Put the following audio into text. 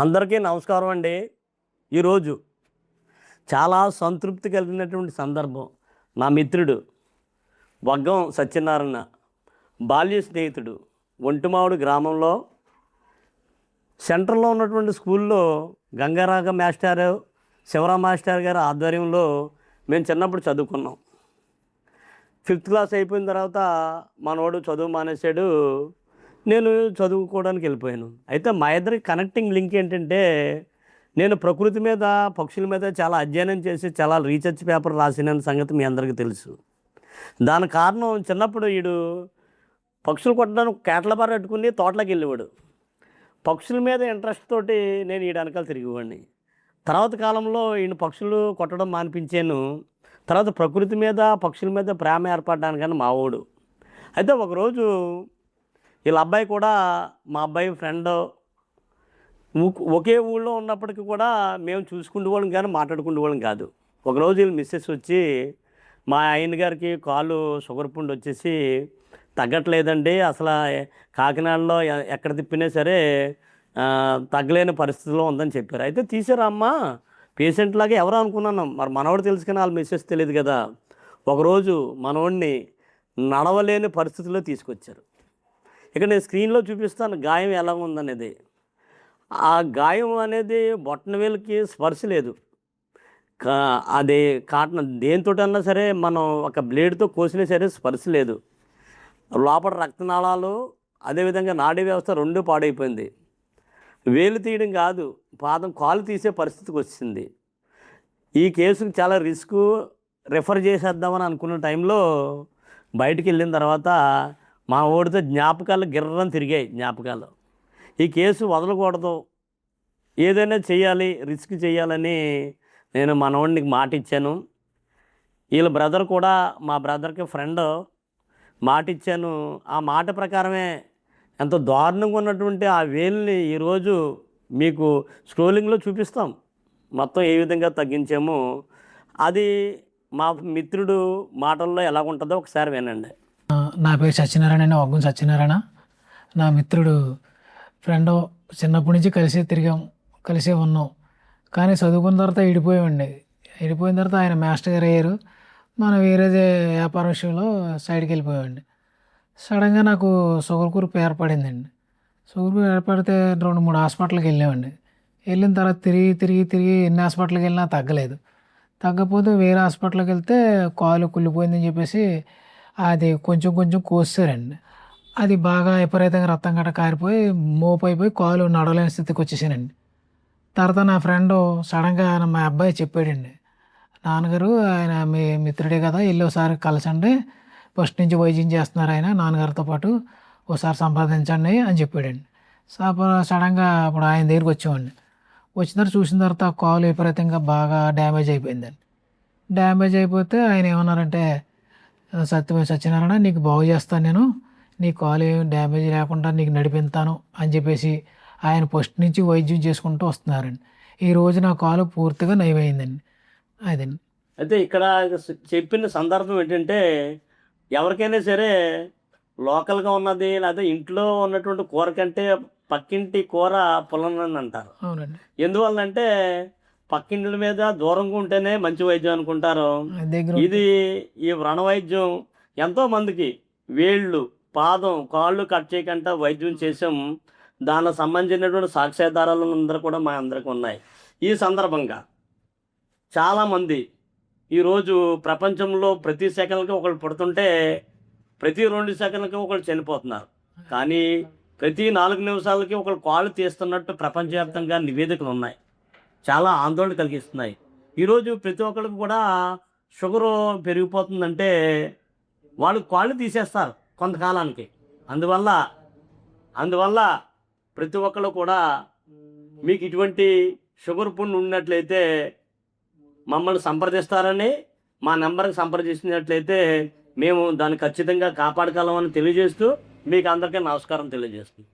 అందరికీ నమస్కారం అండి. ఈరోజు చాలా సంతృప్తి కలిగినటువంటి సందర్భం. నా మిత్రుడు వగ్గం సత్యనారాయణ, బాల్య స్నేహితుడు, ఒంటిమావుడు గ్రామంలో సెంటర్లో ఉన్నటువంటి స్కూల్లో గంగారాగ మాస్టారు, శివరాం మాస్టర్ గారి ఆధ్వర్యంలో మేము చిన్నప్పుడు చదువుకున్నాం. 5th క్లాస్ అయిపోయిన తర్వాత మనోడు చదువు మానేశాడు, నేను చదువుకోవడానికి వెళ్ళిపోయాను. అయితే మా ఇద్దరికి కనెక్టింగ్ లింక్ ఏంటంటే, నేను ప్రకృతి మీద, పక్షుల మీద చాలా అధ్యయనం చేసి చాలా రీసెర్చ్ పేపర్ రాసిన సంగతి మీ అందరికీ తెలుసు. దాని కారణం చిన్నప్పుడు వీడు పక్షులు కొట్టడానికి కేటల బార పెట్టుకుని తోటలోకి వెళ్ళేవాడు. పక్షుల మీద ఇంట్రెస్ట్ తోటి నేను వీడి వెనకాల తిరిగేవాడిని. తర్వాత కాలంలో ఈయన పక్షులు కొట్టడం మానిపించాను. తర్వాత ప్రకృతి మీద, పక్షుల మీద ప్రేమ ఏర్పడడానికని మావోడు. అయితే ఒకరోజు వీళ్ళ అబ్బాయి కూడా మా అబ్బాయి ఫ్రెండ్, ఒకే ఊళ్ళో ఉన్నప్పటికీ కూడా మేము చూసుకునేవాళ్ళం కానీ మాట్లాడుకునేవాళ్ళం కాదు. ఒకరోజు వీళ్ళు మిస్సెస్ వచ్చి, మా ఆయన గారికి కాలు షుగర్ పుండు వచ్చేసి తగ్గట్లేదండి, అసలు కాకినాడలో ఎక్కడ తిప్పినా సరే తగ్గలేని పరిస్థితిలో ఉందని చెప్పారు. అయితే తీసారా అమ్మ, పేషెంట్ లాగా ఎవరో అనుకున్నాను. మరి మనవాడు తెలుసు కానీ వాళ్ళ మిస్సెస్ తెలియదు కదా. ఒకరోజు మనవాడిని నడవలేని పరిస్థితుల్లో తీసుకొచ్చారు. ఇక్కడ నేను స్క్రీన్లో చూపిస్తాను గాయం ఎలా ఉందనేది. ఆ గాయం అనేది బొట్టనవేలుకి స్పర్శ లేదు. అది కాటన్ దేనితోటన్నా సరే మనం ఒక బ్లేడ్తో కోసినా సరే స్పర్శ లేదు. లోపల రక్తనాళాలు, అదేవిధంగా నాడీ వ్యవస్థ రెండూ పాడైపోయింది. వేలు తీయడం కాదు, పాదం కాలు తీసే పరిస్థితికి వచ్చింది. ఈ కేసుకు చాలా రిస్క్, రెఫర్ చేసేద్దామని అనుకున్న టైంలో బయటికి వెళ్ళిన తర్వాత మా ఓడితో జ్ఞాపకాలు గిర్రని తిరిగాయి. జ్ఞాపకాలు ఈ కేసు వదలకూడదు, ఏదైనా చేయాలి, రిస్క్ చేయాలని నేను మనవాడికి మాట ఇచ్చాను. వీళ్ళ బ్రదర్ కూడా, మా బ్రదర్కి ఫ్రెండ్, మాట ఇచ్చాను. ఆ మాట ప్రకారమే ఎంతో దారుణంగా ఉన్నటువంటి ఆ వేలుని ఈరోజు మీకు స్క్రోలింగ్లో చూపిస్తాం, మొత్తం ఏ విధంగా తగ్గించామో. అది మా మిత్రుడు మాటల్లో ఎలా ఉంటుందో ఒకసారి వినండి. నా పేరు సత్యనారాయణ, వగ్గం సత్యనారాయణ. నా మిత్రుడు ఫ్రెండ్, చిన్నప్పటి నుంచి కలిసే ఉన్నాం. కానీ చదువుకున్న తర్వాత విడిపోయామండి. విడిపోయిన తర్వాత ఆయన మాస్టర్ గారు అయ్యారు, మనం వేరే వ్యాపార విషయంలో సైడ్కి వెళ్ళిపోయామండి. సడన్గా నాకు షుగర్ కురుపు ఏర్పడిందండి. షుగర్ కురుపు ఏర్పడితే 2-3 హాస్పిటల్కి వెళ్ళామండి. వెళ్ళిన తర్వాత తిరిగి ఎన్ని హాస్పిటల్కి వెళ్ళినా తగ్గలేదు. తగ్గకపోతే వేరే హాస్పిటల్కి వెళ్తే కాలు కుళ్ళిపోయిందని చెప్పేసి అది కొంచెం కోసారండి. అది బాగా విపరీతంగా రక్తం గట్ట కారిపోయి మోపైపోయి కాలు నడవలేని స్థితికి వచ్చేసానండి. తర్వాత నా ఫ్రెండ్ సడన్గా మా అబ్బాయి చెప్పాడండి, నాన్నగారు ఆయన మీ మిత్రుడే కదా, వెళ్ళి ఒకసారి కలసండి, ఫస్ట్ నుంచి వైద్యం చేస్తున్నారు ఆయన, నాన్నగారితో పాటు ఒకసారి సంప్రదించండి అని చెప్పాడండి. సడన్గా అప్పుడు ఆయన దగ్గరికి వచ్చామండి. వచ్చిన తర్వాత చూసిన తర్వాత కాలు విపరీతంగా బాగా డ్యామేజ్ అయిపోయిందండి. డ్యామేజ్ అయిపోతే ఆయన ఏమన్నారంటే, సత్యనారాయణ నీకు బాగు చేస్తాను, నేను నీ కాలు ఏమి డ్యామేజ్ లేకుండా నీకు నడిపిస్తాను అని చెప్పేసి ఆయన ఫస్ట్ నుంచి వైద్యం చేసుకుంటూ వస్తున్నారండి. ఈ రోజు నా కాలు పూర్తిగా నయమైందండి. అదండి. అయితే ఇక్కడ చెప్పిన సందర్భం ఏంటంటే, ఎవరికైనా సరే లోకల్గా ఉన్నది లేదా ఇంట్లో ఉన్నటువంటి కూర కంటే పక్కింటి కూర పుల్లనని అంటారు. అవునండి. ఎందువల్లంటే పక్కింటి మీద దూరంగా ఉంటేనే మంచి వైద్యం అనుకుంటారు. ఇది ఈ వ్రణ వైద్యం ఎంతోమందికి వేళ్ళు, పాదం, కాళ్ళు కట్ చేయకుండా వైద్యం చేసాం. దానికి సంబంధించినటువంటి సాక్ష్యాధారాలు అందరూ కూడా మా అందరికి ఉన్నాయి. ఈ సందర్భంగా చాలామంది ఈరోజు ప్రపంచంలో ప్రతి సెకండ్కి ఒకళ్ళు పుడుతుంటే ప్రతి 2 సెకండ్లకి ఒకళ్ళు చనిపోతున్నారు. కానీ ప్రతి 4 నిమిషాలకి ఒకళ్ళు కాళ్ళు తీస్తున్నట్టు ప్రపంచవ్యాప్తంగా నివేదికలు ఉన్నాయి. చాలా ఆందోళన కలిగిస్తున్నాయి. ఈరోజు ప్రతి ఒక్కరికి కూడా షుగరు పెరిగిపోతుందంటే వాళ్ళు కాళ్ళు తీసేస్తారు కొంతకాలానికి. అందువల్ల ప్రతి ఒక్కళ్ళు కూడా మీకు ఇటువంటి షుగర్ పుండు ఉన్నట్లయితే మమ్మల్ని సంప్రదిస్తారని, మా నెంబర్కి సంప్రదించినట్లయితే మేము దాన్ని ఖచ్చితంగా కాపాడగలమని తెలియజేస్తూ మీకు అందరికీ నమస్కారం తెలియజేస్తున్నాం.